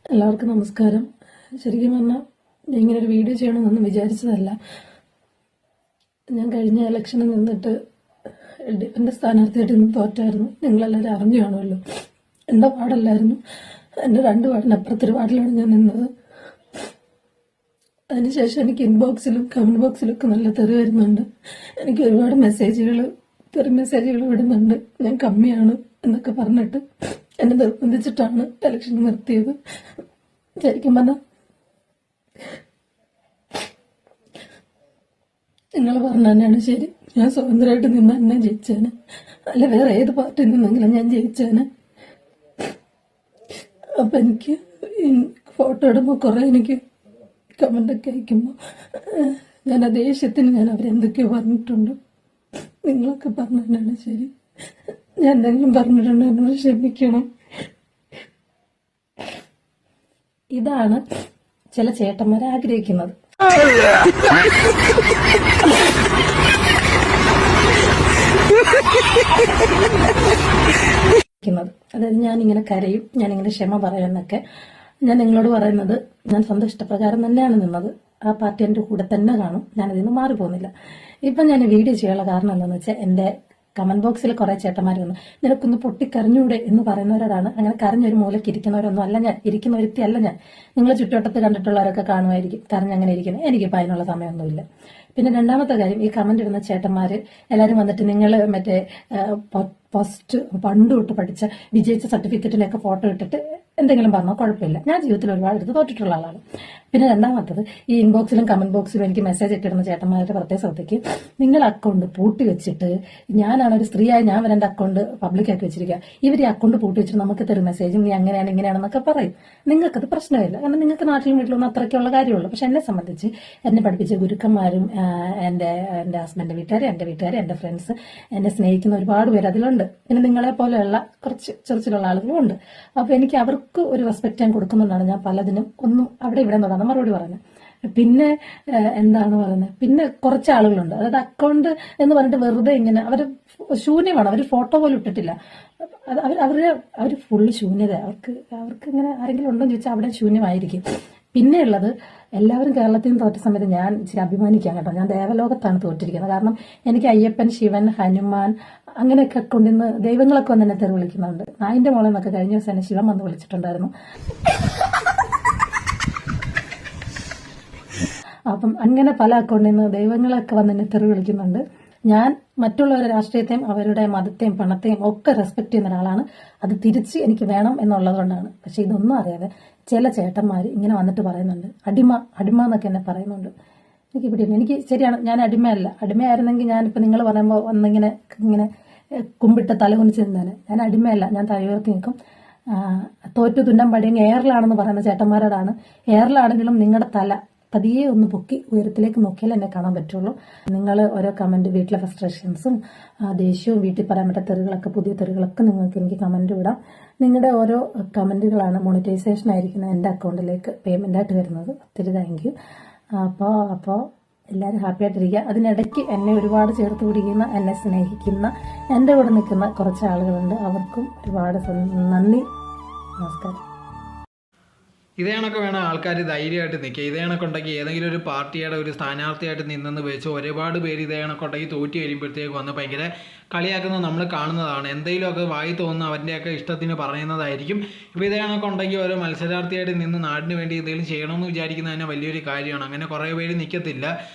എല്ലാവർക്കും നമസ്കാരം. ശരിക്കും പറഞ്ഞാൽ ഞാൻ ഇങ്ങനെ ഒരു വീഡിയോ ചെയ്യണമെന്നൊന്നും വിചാരിച്ചതല്ല. ഞാൻ കഴിഞ്ഞ ഇലക്ഷനിൽ നിന്നിട്ട് എൻ്റെ സ്ഥാനാർത്ഥിയായിട്ട് ഇന്ന് തോറ്റായിരുന്നു. നിങ്ങളെല്ലാവരും അറിഞ്ഞു കാണുമല്ലോ. എൻ്റെ വാർഡല്ലായിരുന്നു, എൻ്റെ 2 വാർഡിനപ്പുറത്തൊരു വാർഡിലാണ് ഞാൻ നിന്നത്. അതിനുശേഷം എനിക്ക് ഇൻബോക്സിലും കമൻറ്റ് ബോക്സിലും ഒക്കെ നല്ല തെറി വരുന്നുണ്ട്. എനിക്ക് ഒരുപാട് തെറി മെസ്സേജുകൾ വിടുന്നുണ്ട്. ഞാൻ കമ്മിയാണ് എന്നൊക്കെ പറഞ്ഞിട്ട് എന്നെ നിർബന്ധിച്ചിട്ടാണ് ഇലക്ഷൻ നിർത്തിയത്. ശരിക്കും പറഞ്ഞാൽ നിങ്ങൾ പറഞ്ഞ തന്നെയാണ് ശരി. ഞാൻ സ്വതന്ത്രമായിട്ട് നിന്ന് എന്നെ ജയിച്ചേനെ, അല്ല വേറെ ഏത് പാർട്ടി നിന്നെങ്കിലും ഞാൻ ജയിച്ചേനെ. അപ്പം എനിക്ക് ഫോട്ടോ ഇടുമ്പോൾ കുറേ എനിക്ക് കമൻ്റൊക്കെ അയക്കുമ്പോൾ ഞാൻ ആ ദേഷ്യത്തിന് ഞാൻ അവരെന്തൊക്കെയോ പറഞ്ഞിട്ടുണ്ട്. നിങ്ങളൊക്കെ പറഞ്ഞ തന്നെയാണ് ശരി. ഞാൻ എന്തെങ്കിലും പറഞ്ഞിട്ടുണ്ട്, എന്നോട് ക്ഷമിക്കണം. ഇതാണ് ചില ചേട്ടന്മാർ ആഗ്രഹിക്കുന്നത്. അതായത് ഞാനിങ്ങനെ കരയും, ഞാനിങ്ങനെ ക്ഷമ പറയാനൊക്കെ. ഞാൻ നിങ്ങളോട് പറയുന്നത്, ഞാൻ സ്വന്തം ഇഷ്ടപ്രകാരം തന്നെയാണ് നിന്നത്. ആ പാർട്ടി എൻ്റെ കൂടെ തന്നെ കാണും, ഞാനതിന് മാറി പോകുന്നില്ല. ഇപ്പം ഞാൻ വീഡിയോ ചെയ്യാനുള്ള കാരണം എന്താണെന്ന് വെച്ചാൽ, എൻ്റെ കമന്റ് ബോക്സിൽ കുറെ ചേട്ടന്മാർ വന്നു, നിനക്കൊന്ന് പൊട്ടിക്കരഞ്ഞൂടെ എന്ന് പറയുന്നവരാണ്. അങ്ങനെ കരഞ്ഞൊരു മൂലയ്ക്ക് ഇരിക്കുന്നവരൊന്നും അല്ല ഞാൻ, ഇരിക്കുന്ന ഒരുത്തിയല്ല ഞാൻ. നിങ്ങൾ ചുറ്റുവട്ടത്ത് കണ്ടിട്ടുള്ളവരൊക്കെ കാണുമായിരിക്കും കരഞ്ഞങ്ങനെ ഇരിക്കുന്നത്. എനിക്കിപ്പോൾ അതിനുള്ള സമയമൊന്നുമില്ല. പിന്നെ രണ്ടാമത്തെ കാര്യം, ഈ കമന്റ് ഇടുന്ന ചേട്ടന്മാർ എല്ലാവരും വന്നിട്ട് നിങ്ങൾ മറ്റേ പണ്ട് തൊട്ട് പഠിച്ച വിജയിച്ച സർട്ടിഫിക്കറ്റിലൊക്കെ ഫോട്ടോ ഇട്ടിട്ട് എന്തെങ്കിലും പറഞ്ഞാൽ കുഴപ്പമില്ല. ഞാൻ ജീവിതത്തിൽ ഒരുപാട് എടുത്ത് തോറ്റിട്ടുള്ള ആളാണ്. പിന്നെ രണ്ടാമത്തത്, ഈ ഇൻബോക്സിലും കമന്റ് ബോക്സിലും എനിക്ക് മെസ്സേജ് ഇട്ടിടുന്ന ചേട്ടന്മാരുടെ പ്രത്യേക ശ്രദ്ധയ്ക്ക്, നിങ്ങൾ അക്കൗണ്ട് പൂട്ടി വെച്ചിട്ട്, ഞാനാണ് ഒരു സ്ത്രീയായി ഞാൻ വരെ എൻ്റെ അക്കൗണ്ട് പബ്ലിക്കാക്കി വെച്ചിരിക്കുക, ഇവർ ഈ അക്കൗണ്ട് പൂട്ടി വെച്ചിട്ട് നമുക്ക് തരും മെസ്സേജും, നീ അങ്ങനെയാണ് ഇങ്ങനെയാണെന്നൊക്കെ പറയും. നിങ്ങൾക്കത് പ്രശ്നമില്ല, കാരണം നിങ്ങൾക്ക് നാട്ടിലും വീട്ടിലൊന്നും അത്രയ്ക്കുള്ള കാര്യമുള്ളൂ. പക്ഷെ എന്നെ സംബന്ധിച്ച് എന്നെ പഠിപ്പിച്ച ഗുരുക്കന്മാരും എൻ്റെ ഹസ്ബൻഡിന്റെ വീട്ടുകാർ, എൻ്റെ വീട്ടുകാർ, എൻ്റെ ഫ്രണ്ട്സ്, എന്നെ സ്നേഹിക്കുന്ന ഒരുപാട് പേര് അതിലുണ്ട്. പിന്നെ നിങ്ങളെ പോലെയുള്ള കുറച്ച് ചെറുച്ചിലുള്ള ആളുകളും ഉണ്ട്. അപ്പോൾ എനിക്ക് അവർക്ക് ഒരു റെസ്പെക്ട് ഞാൻ കൊടുക്കുന്നതാണ് ഞാൻ പലതിനും ഒന്നും അവിടെ ഇവിടെ തൊടാതെ മറുപടി പറയുന്നത്. പിന്നെ എന്താണ് പറയുന്നത്, പിന്നെ കുറച്ച് ആളുകളുണ്ട്, അതായത് അക്കൗണ്ട് എന്ന് പറഞ്ഞിട്ട് വെറുതെ ഇങ്ങനെ അവർ ശൂന്യമാണ്, അവർ ഫോട്ടോ പോലും ഇട്ടിട്ടില്ല. അവർ ഫുള്ള് ശൂന്യത. അവർക്ക് ഇങ്ങനെ ആരെങ്കിലും ഉണ്ടോ എന്ന് ചോദിച്ചാൽ അവിടെ ശൂന്യമായിരിക്കും. പിന്നെ ഉള്ളത്, എല്ലാവരും കേരളത്തിൽ നിന്ന് തോറ്റ സമയത്ത് ഞാൻ ഇച്ചിരി അഭിമാനിക്കാം കേട്ടോ. ഞാൻ ദേവലോകത്താണ് തോറ്റിരിക്കുന്നത്. കാരണം എനിക്ക് അയ്യപ്പൻ, ശിവൻ, ഹനുമാൻ അങ്ങനെയൊക്കെ കൊണ്ടിന്ന് ദൈവങ്ങളൊക്കെ വന്ന് എന്നെ തെറി വിളിക്കുന്നുണ്ട്. നായിന്റെ മോളെ എന്നൊക്കെ കഴിഞ്ഞ ദിവസം എന്നെ ശിവൻ വന്ന് വിളിച്ചിട്ടുണ്ടായിരുന്നു. അപ്പം അങ്ങനെ പല അക്കൗണ്ടിൽ നിന്ന് ദൈവങ്ങളൊക്കെ വന്ന് എന്നെ തെറി വിളിക്കുന്നുണ്ട്. ഞാൻ മറ്റുള്ളവരുടെ രാഷ്ട്രീയത്തെയും അവരുടെ മതത്തെയും പണത്തെയും ഒക്കെ റെസ്പെക്ട് ചെയ്യുന്ന ഒരാളാണ്. അത് തിരിച്ച് എനിക്ക് വേണം എന്നുള്ളത് കൊണ്ടാണ്. പക്ഷെ ഇതൊന്നും അറിയാതെ ചില ചേട്ടന്മാർ ഇങ്ങനെ വന്നിട്ട് പറയുന്നുണ്ട്, അടിമ എന്നൊക്കെ എന്നെ പറയുന്നുണ്ട്. എനിക്ക് ശരിയാണ്, ഞാൻ അടിമയല്ല. അടിമയായിരുന്നെങ്കിൽ ഞാനിപ്പോൾ നിങ്ങൾ പറയുമ്പോൾ ഒന്നിങ്ങനെ ഇങ്ങനെ കുമ്പിട്ട് തലകുനിച്ച് നിന്നാണ്. ഞാൻ അടിമയല്ല, ഞാൻ തലയുയർത്തി നിൽക്കും. തോറ്റു തുന്നം പടിയെങ്കിൽ എയറിലാണെന്ന് പറയുന്ന ചേട്ടന്മാരോടാണ്, എയറിലാണെങ്കിലും നിങ്ങളുടെ തല പതിയെ ഒന്ന് പൊക്കി ഉയരത്തിലേക്ക് നോക്കിയാൽ എന്നെ കാണാൻ പറ്റുള്ളൂ. നിങ്ങൾ ഓരോ കമന്റ്, വീട്ടിലെ ഫ്രസ്ട്രേഷൻസും ദേഷ്യവും വീട്ടിൽ പറയാൻ പറ്റാത്ത തെറികളൊക്കെ, പുതിയ തെറികളൊക്കെ നിങ്ങൾക്ക് എനിക്ക് കമന്റ് വിടാം. നിങ്ങളുടെ ഓരോ കമന്റുകളാണ് മോണിറ്റൈസേഷൻ ആയിരിക്കുന്ന എൻ്റെ അക്കൗണ്ടിലേക്ക് പേയ്മെന്റ് ആയിട്ട് വരുന്നത്. ഒത്തിരി താങ്ക് യു. അപ്പോൾ എല്ലാവരും ഹാപ്പി ആയിട്ടിരിക്കുക. അതിനിടയ്ക്ക് എന്നെ ഒരുപാട് ചേർത്ത് പിടിക്കുന്ന, എന്നെ സ്നേഹിക്കുന്ന, എൻ്റെ കൂടെ നിൽക്കുന്ന കുറച്ച് ആളുകളുണ്ട്. അവർക്കും ഒരുപാട് നന്ദി. നമസ്കാരം. ഇതേ കണക്ക് വേണം ആൾക്കാർ ധൈര്യമായിട്ട് നിൽക്കുക. ഇതേ കണക്കുണ്ടെങ്കിൽ ഏതെങ്കിലും ഒരു പാർട്ടിയുടെ ഒരു സ്ഥാനാർത്ഥിയായിട്ട് നിന്നെന്ന് വെച്ച് ഒരുപാട് പേര് ഇതേ കണക്കുണ്ടെങ്കിൽ തോറ്റി കഴിയുമ്പോഴത്തേക്ക് വന്ന് ഭയങ്കര കളിയാക്കുന്നത് നമ്മൾ കാണുന്നതാണ്. എന്തെങ്കിലുമൊക്കെ വായി തോന്നുന്ന അവൻ്റെയൊക്കെ ഇഷ്ടത്തിന് പറയുന്നതായിരിക്കും. ഇപ്പോൾ ഇതേ കണക്കുണ്ടെങ്കിൽ ഓരോ മത്സരാർത്ഥിയായിട്ട് നിന്ന് നാടിന് വേണ്ടി എന്തെങ്കിലും ചെയ്യണമെന്ന് വിചാരിക്കുന്നത് തന്നെ വലിയൊരു കാര്യമാണ്. അങ്ങനെ കുറേ പേര് നിൽക്കത്തില്ല.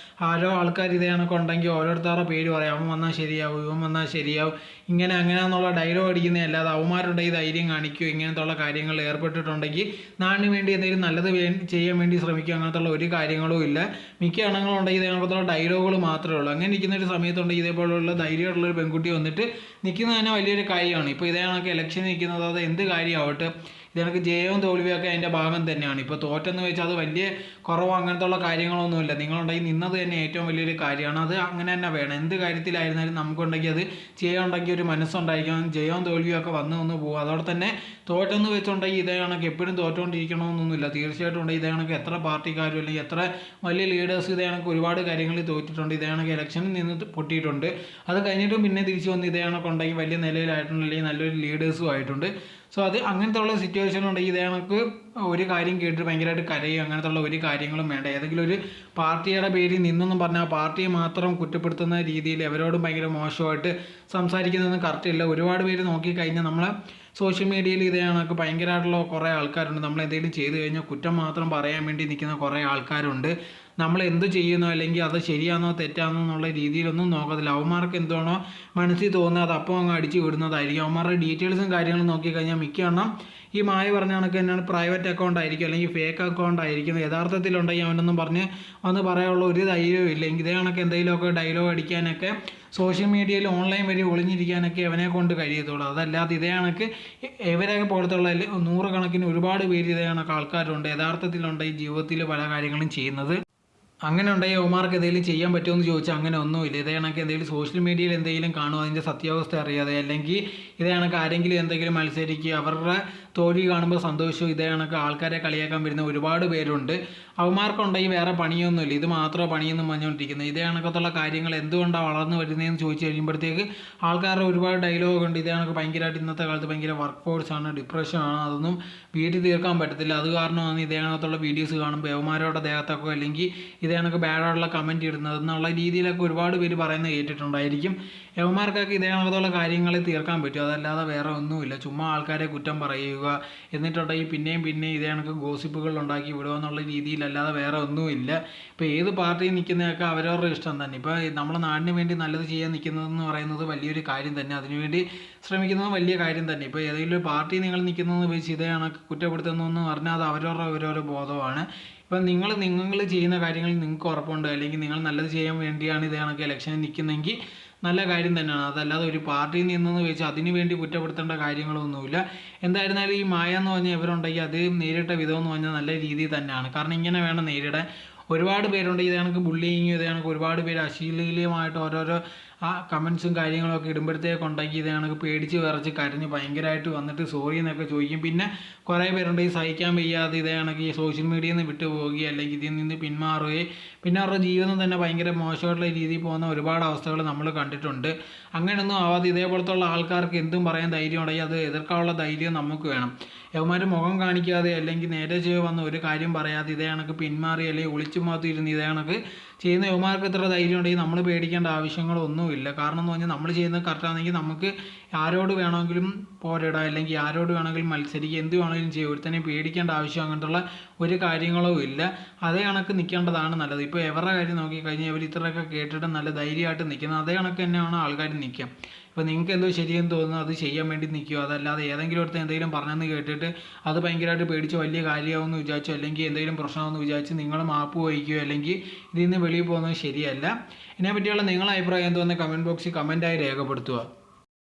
ഓരോ ആൾക്കാർ ഇതേ കണക്കുണ്ടെങ്കിൽ ഓരോരുത്തരുടെ പേര് പറയാം, അവൻ വന്നാൽ ശരിയാവും, ഇവൻ വന്നാൽ ശരിയാവും, ഇങ്ങനെ അങ്ങനെയാണെന്നുള്ള ഡയലോഗ് അടിക്കുന്നത് അല്ലാതെ അവന്മാരുണ്ടെങ്കിൽ ധൈര്യം കാണിക്കുകയോ ഇങ്ങനത്തുള്ള കാര്യങ്ങളിൽ ഏർപ്പെട്ടിട്ടുണ്ടെങ്കിൽ നാടിന് വേണ്ടി എന്തെങ്കിലും നല്ലത് ചെയ്യാൻ വേണ്ടി ശ്രമിക്കുക, അങ്ങനത്തുള്ള ഒരു കാര്യങ്ങളും ഇല്ല. മിക്ക എണ്ണങ്ങളുണ്ടെങ്കിൽ ഇതേ കണക്കുള്ള ഡയലോഗുകൾ മാത്രമേ ഉള്ളൂ. അങ്ങനെ ഇരിക്കുന്ന ഒരു സമയത്തുണ്ടെങ്കിൽ ഇതേപോലുള്ള ധൈര്യമുള്ളൊരു പെൺകുട്ടി വന്നിട്ട് നിൽക്കുന്നത് തന്നെ വലിയൊരു കാര്യമാണ്. ഇപ്പോൾ ഇതേ കണക്ക് ഇലക്ഷൻ നിൽക്കുന്നത്, അത് എന്ത് കാര്യമാവട്ടെ, ഇതെനിക്ക് ജയവും തോൽവിയൊക്കെ അതിൻ്റെ ഭാഗം തന്നെയാണ്. ഇപ്പോൾ തോറ്റെന്ന് വെച്ചാൽ അത് വലിയ കുറവോ അങ്ങനത്തുള്ള കാര്യങ്ങളൊന്നുമില്ല. നിങ്ങളുണ്ടെങ്കിൽ നിന്നത് തന്നെ ഏറ്റവും വലിയൊരു കാര്യമാണ്. അത് അങ്ങനെ തന്നെ വേണം. എന്ത് കാര്യത്തിലായിരുന്നാലും നമുക്കുണ്ടെങ്കിൽ അത് ചെയ്യുന്നുണ്ടെങ്കിൽ ഒരു മനസ്സുണ്ടായിരിക്കണം. ജയവും തോൽവിയും ഒക്കെ വന്ന് പോകും. അതോടെ തന്നെ തോറ്റെന്ന് വെച്ചുണ്ടെങ്കിൽ ഇതേ കണക്ക് എപ്പോഴും തോറ്റുകൊണ്ടിരിക്കണമെന്നൊന്നുമില്ല. തീർച്ചയായിട്ടും ഉണ്ടെങ്കിൽ ഇതേ കണക്ക് എത്ര പാർട്ടിക്കാരും അല്ലെങ്കിൽ എത്ര വലിയ ലീഡേഴ്സ് ഇതേ കണക്ക് ഒരുപാട് കാര്യങ്ങളിൽ തോറ്റിട്ടുണ്ട്. ഇതേ കണക്ക് ഇലക്ഷനിൽ നിന്ന് പൊട്ടിയിട്ടുണ്ട്. അത് കഴിഞ്ഞിട്ടും പിന്നെ തിരിച്ചു വന്ന് ഇതേ കണക്കുണ്ടെങ്കിൽ വലിയ നിലയിലായിട്ടുണ്ട്, അല്ലെങ്കിൽ നല്ലൊരു ലീഡേഴ്സും ആയിട്ടുണ്ട്. സോ അത് അങ്ങനത്തെ ഉള്ള സിറ്റുവേഷൻ ഉണ്ടെങ്കിൽ ഇതേ കണക്ക് ഒരു കാര്യം കേട്ടിട്ട് ഭയങ്കരമായിട്ട് കരയും, അങ്ങനത്തെ ഉള്ള ഒരു കാര്യങ്ങളും വേണ്ട. ഏതെങ്കിലും ഒരു പാർട്ടിയുടെ പേരിൽ നിന്നൊന്നും പറഞ്ഞാൽ പാർട്ടിയെ മാത്രം കുറ്റപ്പെടുത്തുന്ന രീതിയിൽ അവരോടും ഭയങ്കര മോശമായിട്ട് സംസാരിക്കുന്നതൊന്നും കറക്റ്റ് ഇല്ല. ഒരുപാട് പേര് നോക്കിക്കഴിഞ്ഞാൽ നമ്മളെ സോഷ്യൽ മീഡിയയിൽ ഇതേ കണക്ക് ഭയങ്കരമായിട്ടുള്ള കുറേ ആൾക്കാരുണ്ട്. നമ്മൾ എന്തെങ്കിലും ചെയ്തു കഴിഞ്ഞാൽ കുറ്റം മാത്രം പറയാൻ വേണ്ടി നിൽക്കുന്ന കുറേ ആൾക്കാരുണ്ട്. നമ്മൾ എന്ത് ചെയ്യുന്നോ അല്ലെങ്കിൽ അത് ശരിയാണോ തെറ്റാണോ എന്നുള്ള രീതിയിലൊന്നും നോക്കത്തില്ല. അവന്മാർക്ക് എന്താണോ മനസ്സിൽ തോന്നുന്നത് അത് അപ്പോൾ അങ്ങ് അടിച്ചു വിടുന്നതായിരിക്കും. അവന്മാരുടെ ഡീറ്റെയിൽസും കാര്യങ്ങളും നോക്കിക്കഴിഞ്ഞാൽ മിക്കവണ്ണം ഈ മായ പറഞ്ഞ കണക്ക് തന്നെയാണ് പ്രൈവറ്റ് അക്കൗണ്ട് ആയിരിക്കും അല്ലെങ്കിൽ ഫേക്ക് അക്കൗണ്ട് ആയിരിക്കും. യഥാർത്ഥത്തിലുണ്ടെങ്കിൽ അവനൊന്നും പറഞ്ഞ് വന്ന് പറയാനുള്ള ഒരു ധൈര്യവും ഇല്ല. ഇതേ കണക്ക് എന്തെങ്കിലുമൊക്കെ ഡയലോഗ് അടിക്കാനൊക്കെ സോഷ്യൽ മീഡിയയിൽ ഓൺലൈൻ വഴി ഒളിഞ്ഞിരിക്കാനൊക്കെ അവനെ കൊണ്ട് കഴിയത്തുള്ളൂ. അതല്ലാതെ ഇതേ കണക്ക് ഇവരൊക്കെ പോലത്തുള്ള 100 കണക്കിന് ഒരുപാട് പേര് ഇതേ കണക്ക് ആൾക്കാരുണ്ട് യഥാർത്ഥത്തിലുണ്ട് ഈ ജീവിതത്തിൽ പല കാര്യങ്ങളും ചെയ്യുന്നത്. അങ്ങനെ ഉണ്ടെങ്കിൽ യവന്മാർക്ക് എന്തെങ്കിലും ചെയ്യാൻ പറ്റുമോ എന്ന് ചോദിച്ചാൽ അങ്ങനെ ഒന്നുമില്ല. ഇതേ കണക്ക് എന്തെങ്കിലും സോഷ്യൽ മീഡിയയിൽ എന്തെങ്കിലും കാണുമോ അതിൻ്റെ സത്യാവസ്ഥ അറിയാതെ, അല്ലെങ്കിൽ ഇതേ കണക്ക് ആരെങ്കിലും എന്തെങ്കിലും മത്സരിക്കുക അവരുടെ തോൽവി കാണുമ്പോൾ സന്തോഷവും ഇതേ കണക്ക് ആൾക്കാരെ കളിയാക്കാൻ വരുന്ന ഒരുപാട് പേരുണ്ട്. അവന്മാർക്കുണ്ടെങ്കിൽ വേറെ പണിയൊന്നുമില്ല, ഇത് മാത്രമേ പണിയൊന്നും പറഞ്ഞുകൊണ്ടിരിക്കുന്നത്. ഇതേ കണക്കത്തുള്ള കാര്യങ്ങൾ എന്തുകൊണ്ടാണ് വളർന്നു വരുന്നതെന്ന് ചോദിച്ചു കഴിയുമ്പോഴത്തേക്ക് ആൾക്കാരുടെ ഒരുപാട് ഡയലോഗ് ഉണ്ട്. ഇതേ കണക്ക് ഭയങ്കരമായിട്ട് ഇന്നത്തെ കാലത്ത് ഭയങ്കര വർക്ക് ഫോഴ്സാണ്, ഡിപ്രഷനാണ്, അതൊന്നും വീട്ടിൽ തീർക്കാൻ പറ്റത്തില്ല. അത് കാരണമാണ് ഇതേ കണക്കത്തുള്ള വീഡിയോസ് കാണുമ്പോൾ യവന്മാരുടെ ദേഹത്തൊക്കെ അല്ലെങ്കിൽ ഇതേ കണക്ക് ബാഡായിട്ടുള്ള കമൻറ്റ് ഇടുന്നത് എന്നുള്ള രീതിയിലൊക്കെ ഒരുപാട് പേര് പറയുന്നത് കേട്ടിട്ടുണ്ടായിരിക്കും. യവന്മാർക്കൊക്കെ ഇതേ കണക്കത്തുള്ള കാര്യങ്ങൾ തീർക്കാൻ പറ്റും, അതല്ലാതെ വേറെ ഒന്നുമില്ല. ചുമ്മാ ആൾക്കാരെ കുറ്റം പറയുക എന്നിട്ടുണ്ടെങ്കിൽ പിന്നെയും ഇതേ കണക്ക് ഗോസിപ്പുകൾ ഉണ്ടാക്കി വിടുക എന്നുള്ള രീതിയിലല്ലാതെ വേറെ ഒന്നുമില്ല. ഇപ്പോൾ ഏത് പാർട്ടിയിൽ നിൽക്കുന്നതൊക്കെ അവരവരുടെ ഇഷ്ടം തന്നെ. ഇപ്പോൾ നമ്മുടെ നാടിന് വേണ്ടി നല്ലത് ചെയ്യാൻ നിൽക്കുന്നതെന്ന് പറയുന്നത് വലിയൊരു കാര്യം തന്നെ, അതിനുവേണ്ടി ശ്രമിക്കുന്നത് വലിയ കാര്യം തന്നെ. ഇപ്പോൾ ഏതെങ്കിലും ഒരു പാർട്ടി നിങ്ങൾ നിൽക്കുന്നതെന്ന് വെച്ച് ഇതേ കണക്ക് കുറ്റപ്പെടുത്തുന്നതെന്ന് പറഞ്ഞാൽ അത് അവരവരുടെ ബോധമാണ്. ഇപ്പം നിങ്ങൾ ചെയ്യുന്ന കാര്യങ്ങളിൽ നിങ്ങൾക്ക് ഉറപ്പുണ്ട് അല്ലെങ്കിൽ നിങ്ങൾ നല്ലത് ചെയ്യാൻ വേണ്ടിയാണ് ഇതേ കണക്ക് ഇലക്ഷനിൽ നിൽക്കുന്നതെങ്കിൽ നല്ല കാര്യം തന്നെയാണ്. അതല്ലാതെ ഒരു പാർട്ടിയിൽ നിന്നെന്ന് വെച്ചാൽ അതിനു വേണ്ടി കുറ്റപ്പെടുത്തേണ്ട കാര്യങ്ങളൊന്നുമില്ല. എന്തായിരുന്നാലും ഈ മായ എന്ന് പറഞ്ഞാൽ ഇവരുണ്ടെങ്കിൽ അത് നേരിട്ട വിധം എന്ന് പറഞ്ഞാൽ നല്ല രീതിയിൽ തന്നെയാണ്. കാരണം ഇങ്ങനെ വേണം നേരിടാൻ. ഒരുപാട് പേരുണ്ട് ഇതേ കണക്ക് ബുള്ളിങ്, ഇതേ കണക്ക് ഒരുപാട് പേര് അശ്ലീലമായിട്ട് ഓരോരോ കമൻസും കാര്യങ്ങളൊക്കെ ഇടുമ്പോഴത്തേക്കുണ്ടെങ്കിൽ ഇതേ കണക്ക് പേടിച്ച് വിറച്ച് കരഞ്ഞ് ഭയങ്കരമായിട്ട് വന്നിട്ട് സോറി എന്നൊക്കെ ചോദിക്കും. പിന്നെ കുറേ പേരുണ്ട് ഈ സഹിക്കാൻ വയ്യാതെ ഇതേ കണക്ക് ഈ സോഷ്യൽ മീഡിയയിൽ നിന്ന് വിട്ടു പോവുകയും അല്ലെങ്കിൽ ഇതിൽ നിന്ന് പിന്മാറുകയും പിന്നെ അവരുടെ ജീവിതം തന്നെ ഭയങ്കര മോശമായിട്ടുള്ള രീതിയിൽ പോകുന്ന ഒരുപാട് അവസ്ഥകൾ നമ്മൾ കണ്ടിട്ടുണ്ട്. അങ്ങനെയൊന്നും ആവാതെ ഇതേപോലത്തുള്ള ആൾക്കാർക്ക് എന്തും പറയാൻ ധൈര്യം ഉണ്ടെങ്കിൽ അത് എതിർക്കാനുള്ള ധൈര്യം നമുക്ക് വേണം. യവന്മാർ മുഖം കാണിക്കാതെ അല്ലെങ്കിൽ നേരെ വന്ന് ഒരു കാര്യം പറയാതെ ഇതേ കണക്ക് പിന്മാറി അല്ലെങ്കിൽ ഒളിച്ചു മാറ്റിയിരുന്ന് ഇതേ കണക്ക് ചെയ്യുന്ന യവന്മാർക്ക് ഇത്ര ധൈര്യം ഉണ്ടെങ്കിൽ നമ്മൾ പേടിക്കേണ്ട ആവശ്യങ്ങളൊന്നുമില്ല. കാരണം എന്ന് പറഞ്ഞാൽ നമ്മൾ ചെയ്യുന്നത് കറക്റ്റാണെങ്കിൽ നമുക്ക് ആരോട് വേണമെങ്കിലും പോരാടാം അല്ലെങ്കിൽ ആരോട് വേണമെങ്കിലും മത്സരിക്കുക, എന്ത് വേണമെങ്കിലും ചെയ്യും. ഒരുത്തനെ പേടിക്കേണ്ട ആവശ്യം അങ്ങനത്തുള്ള ഒരു കാര്യങ്ങളും ഇല്ല. അതേ കണക്ക് നിൽക്കേണ്ടതാണ് നല്ലത്. ഇപ്പോൾ എവരുടെ കാര്യം നോക്കിക്കഴിഞ്ഞാൽ ഇവർ ഇത്രയൊക്കെ കേട്ടിട്ട് നല്ല ധൈര്യമായിട്ട് നിൽക്കുന്നത് അതേ കണക്ക് തന്നെയാണ് ആൾക്കാർ നിൽക്കുക. ഇപ്പോൾ നിങ്ങൾക്ക് എന്തോ ശരിയെന്ന് തോന്നുന്നു അത് ചെയ്യാൻ വേണ്ടി നിൽക്കുക, അതല്ലാതെ ഏതെങ്കിലും അടുത്ത് എന്തെങ്കിലും പറഞ്ഞെന്ന് കേട്ടിട്ട് അത് ഭയങ്കരമായിട്ട് പേടിച്ച് വലിയ കാര്യമാവുമെന്ന് വിചാരിച്ചോ അല്ലെങ്കിൽ എന്തെങ്കിലും പ്രശ്നമാണെന്ന് വിചാരിച്ച് നിങ്ങൾ മാപ്പ് വഹിക്കുകയോ അല്ലെങ്കിൽ ഇതിൽ നിന്ന് വെളിയിൽ പോകുന്നത് ശരിയല്ല. ഇതിനെപ്പറ്റിയുള്ള നിങ്ങളുടെ അഭിപ്രായം എന്തോന്ന് കമൻറ്റ് ബോക്സിൽ കമൻറ്റായി രേഖപ്പെടുത്തുക.